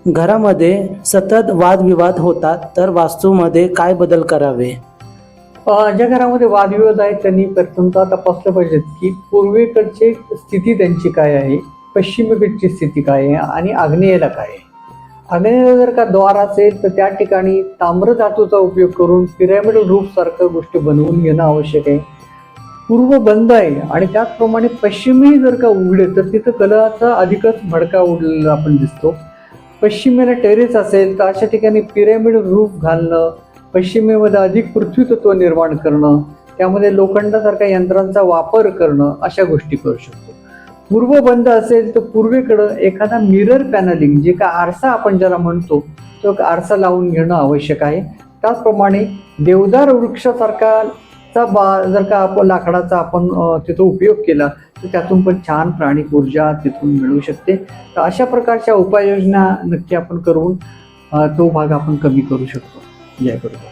घरामध्ये सतत वादविवाद होतात, तर वास्तूमध्ये काय बदल करावे? ज्या घरामध्ये वादविवाद आहेत त्यांनी प्रथमतः तपासलं पाहिजे की पूर्वेकडची स्थिती त्यांची काय आहे, पश्चिमेकडची स्थिती काय आहे आणि आग्नेयेला काय आहे. आग्नेयेला जर का द्वार असेल तर त्या ठिकाणी ताम्र धातूचा उपयोग करून पिरॅमिडल रूफ सारख्या गोष्टी बनवून घेणं आवश्यक आहे. पूर्व बंद आहे आणि त्याचप्रमाणे पश्चिमी जर का उघडे तर तिथं कलहाचा अधिकच भडका उडलेला आपण दिसतो. पश्चिमेला टेरेस असेल तर अशा ठिकाणी पिरॅमिड रूफ घालणं, पश्चिमेमध्ये अधिक पृथ्वीतत्व निर्माण करणं, त्यामध्ये लोखंडासारख्या यंत्रांचा वापर करणं, अशा गोष्टी करू शकतो. पूर्व बंद असेल तर पूर्वेकडं एखादा मिरर पॅनलिंग, जे का आरसा आपण ज्याला म्हणतो, तो आरसा लावून घेणं आवश्यक आहे. त्याचप्रमाणे देवदार वृक्षासारखा जर का आपण लाकडाचा आपण तिथं उपयोग केला तर त्यातून पण छान प्राणिक ऊर्जा तिथून मिळू शकते. तर अशा प्रकारच्या उपाययोजना नक्की आपण करून तो भाग आपण कमी करू शकतो. जय गुरुदेव.